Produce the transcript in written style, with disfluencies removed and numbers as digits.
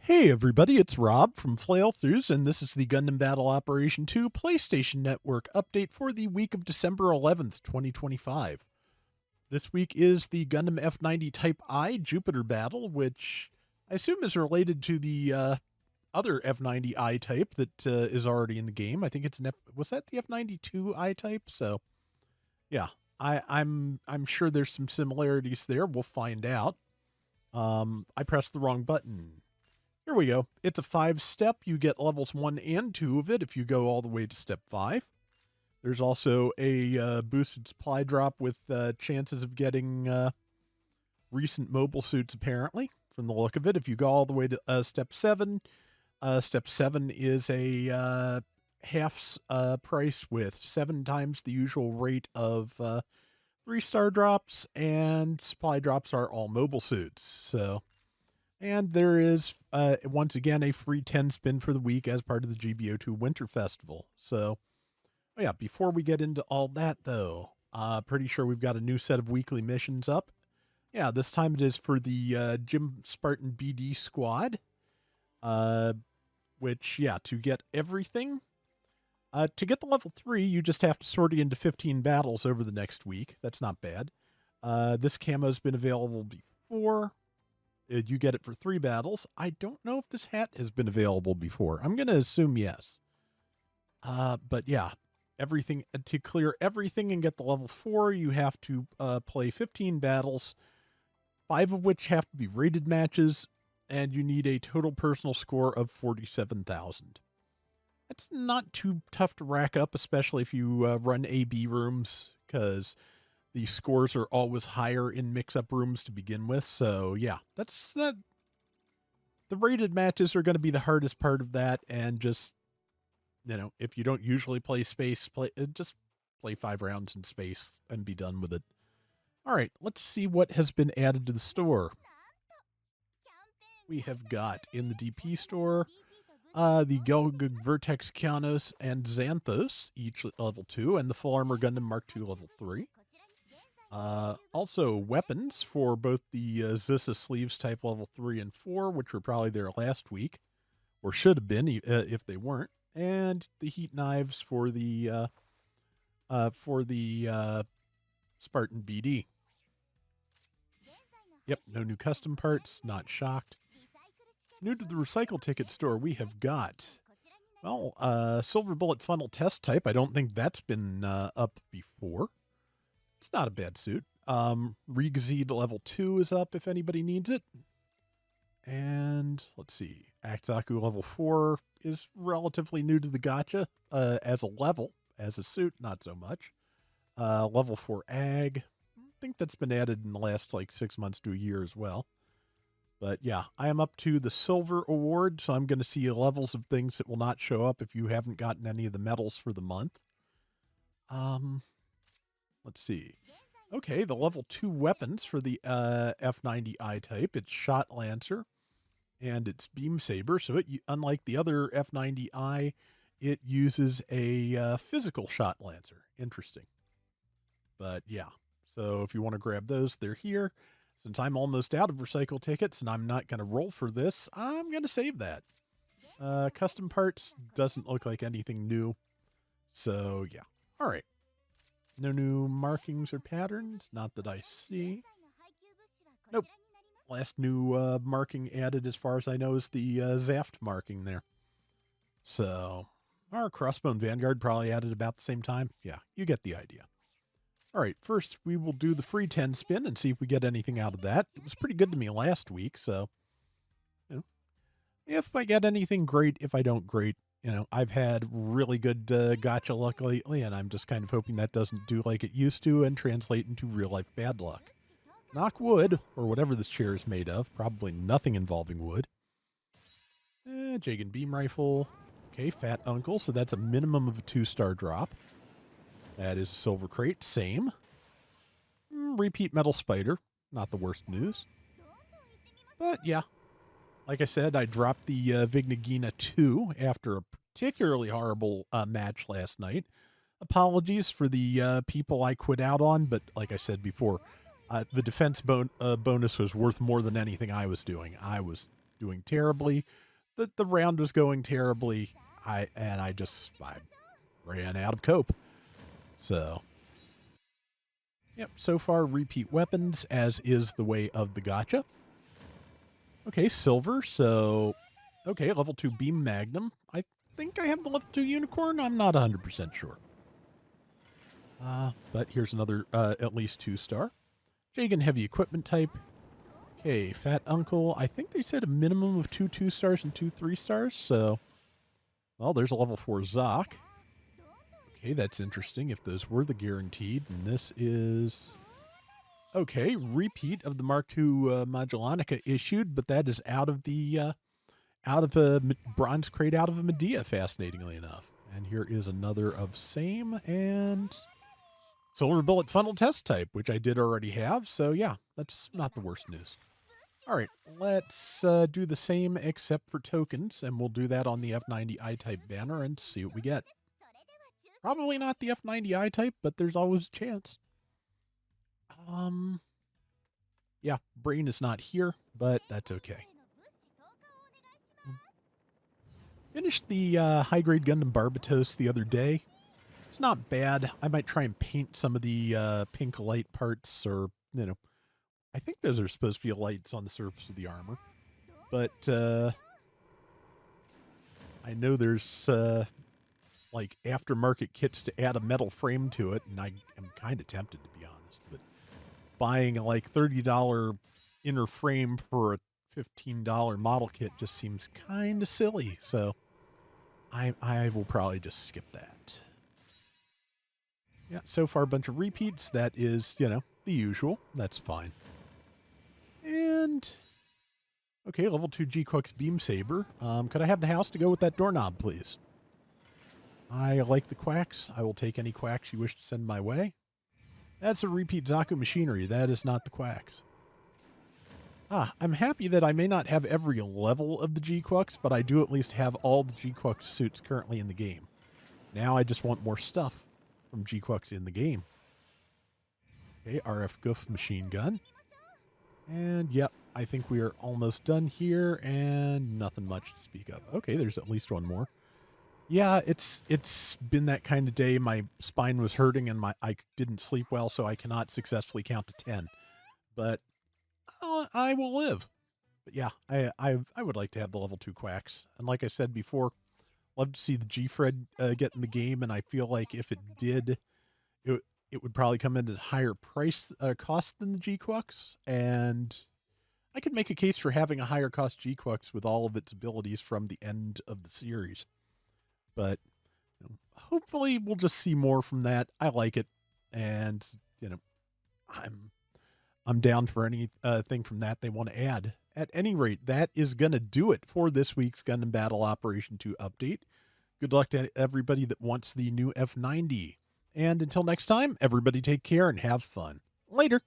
Hey everybody, it's Rob from Flailthroughs, and this is the Gundam Battle Operation 2 PlayStation Network update for the week of December 11th, 2025. This week is the Gundam F90 Type I Jupiter battle, which I assume is related to the other F90I type that is already in the game. I think it's was that the F92I type? So, yeah, I'm sure there's some similarities there. We'll find out. I pressed the wrong button. Here we go. It's a 5-step. You get levels 1 and 2 of it if you go all the way to step 5. There's also a boosted supply drop with chances of getting recent mobile suits, apparently, from the look of it. If you go all the way to step 7 is a half price with 7 times the usual rate of 3-star drops, and supply drops are all mobile suits. So... And there is, once again, a free 10 spin for the week as part of the GBO2 Winter Festival. So, oh yeah, before we get into all that, though, pretty sure we've got a new set of weekly missions up. Yeah, this time it is for the Jim Spartan BD squad, which, yeah, to get everything, to get the level 3, you just have to sort it into 15 battles over the next week. That's not bad. This camo's been available before. You get it for 3 battles. I don't know if this hat has been available before. I'm going to assume yes. But yeah, everything to clear everything and get the level 4, you have to play 15 battles, 5 of which have to be rated matches, and you need a total personal score of 47,000. That's not too tough to rack up, especially if you run AB rooms, because the scores are always higher in mix-up rooms to begin with. So, yeah, that's that. The rated matches are going to be the hardest part of that. And just, if you don't usually play space, just play 5 rounds in space and be done with it. All right, let's see what has been added to the store. We have got in the DP store the Gelgug Vertex Kianos and Xanthos, each level 2, and the Full Armor Gundam Mark II level 3. Also weapons for both the Zissa sleeves type level 3 and 4, which were probably there last week, or should have been if they weren't, and the heat knives for the Spartan BD. Yep, no new custom parts, not shocked. New to the recycle ticket store, we have got, well, Silver Bullet Funnel Test Type. I don't think that's been up before. It's not a bad suit. Regazid level 2 is up if anybody needs it. And let's see. Akzaku level 4 is relatively new to the gacha as a level. As a suit, not so much. Level 4 Ag. I think that's been added in the last 6 months to a year as well. But yeah, I am up to the Silver Award, so I'm going to see levels of things that will not show up if you haven't gotten any of the medals for the month. Let's see. Okay, the level 2 weapons for the F90-I type. It's Shot Lancer and it's Beam Saber. So unlike the other F90-I, it uses a physical Shot Lancer. Interesting. But yeah, so if you want to grab those, they're here. Since I'm almost out of recycle tickets and I'm not going to roll for this, I'm going to save that. Custom parts doesn't look like anything new. So yeah. All right. No new markings or patterns, not that I see. Nope. Last new marking added, as far as I know, is the Zaft marking there. So, our Crossbone Vanguard probably added about the same time. Yeah, you get the idea. All right, first we will do the free 10 spin and see if we get anything out of that. It was pretty good to me last week, so, if I get anything, great. If I don't, great. I've had really good gacha luck lately, and I'm just kind of hoping that doesn't do like it used to and translate into real-life bad luck. Knock wood, or whatever this chair is made of. Probably nothing involving wood. Jagan Beam Rifle. Okay, Fat Uncle, so that's a minimum of a 2-star drop. That is a Silver Crate, same. Repeat Metal Spider, not the worst news. But yeah. Like I said, I dropped the Vignagina 2 after a particularly horrible match last night. Apologies for the people I quit out on, but like I said before, the defense bonus was worth more than anything I was doing. I was doing terribly. The round was going terribly. I ran out of cope. So, yep, so far repeat weapons, as is the way of the gacha. Okay, silver, so, okay, level 2 beam magnum. I think I have the level 2 unicorn. I'm not 100% sure. But here's another at least 2-star. Jagan heavy equipment type. Okay, fat uncle. I think they said a minimum of 2 2-stars and 2 3-stars, so, well, there's a level 4 Zoc. Okay, that's interesting if those were the guaranteed. And this is, okay, repeat of the Mark II Magellanica issued, but that is out of the bronze crate out of a Medea, fascinatingly enough. And here is another of same and silver bullet funnel test type, which I did already have. So yeah, that's not the worst news. All right, let's do the same except for tokens, and we'll do that on the F90-I type banner and see what we get. Probably not the F90-I type, but there's always a chance. Yeah, brain is not here, but that's okay. Finished the high-grade Gundam Barbatos the other day. It's not bad. I might try and paint some of the pink light parts, or, you know, I think those are supposed to be lights on the surface of the armor. But I know there's like aftermarket kits to add a metal frame to it, and I am kind of tempted, to be honest. But buying a like $30 inner frame for a $15 model kit just seems kind of silly. So I will probably just skip that. Yeah, so far a bunch of repeats. That is, you know, the usual. That's fine. And okay, level 2 G-Quux Beam Saber. Could I have the house to go with that doorknob, please? I like the quacks. I will take any quacks you wish to send my way. That's a repeat Zaku machinery. That is not the quacks. I'm happy that I may not have every level of the G-Quux, but I do at least have all the G-Quux suits currently in the game. Now I just want more stuff from G-Quux in the game. Okay, RF Goof machine gun. And yep, I think we are almost done here, and nothing much to speak of. Okay, there's at least one more. Yeah, it's been that kind of day. My spine was hurting, and I didn't sleep well, so I cannot successfully count to 10. But I will live. But yeah, I would like to have the level 2 quacks. And like I said before, love to see the G-Fred get in the game, and I feel like if it did, it would probably come in at a higher price cost than the G-Quux, and I could make a case for having a higher cost G-Quux with all of its abilities from the end of the series. But you know, hopefully we'll just see more from that. I like it, and you know, I'm down for any thing from that they want to add. At any rate, that is going to do it for this week's Gundam Battle Operation 2 update. Good luck to everybody that wants the new F90. And until next time, everybody take care and have fun. Later.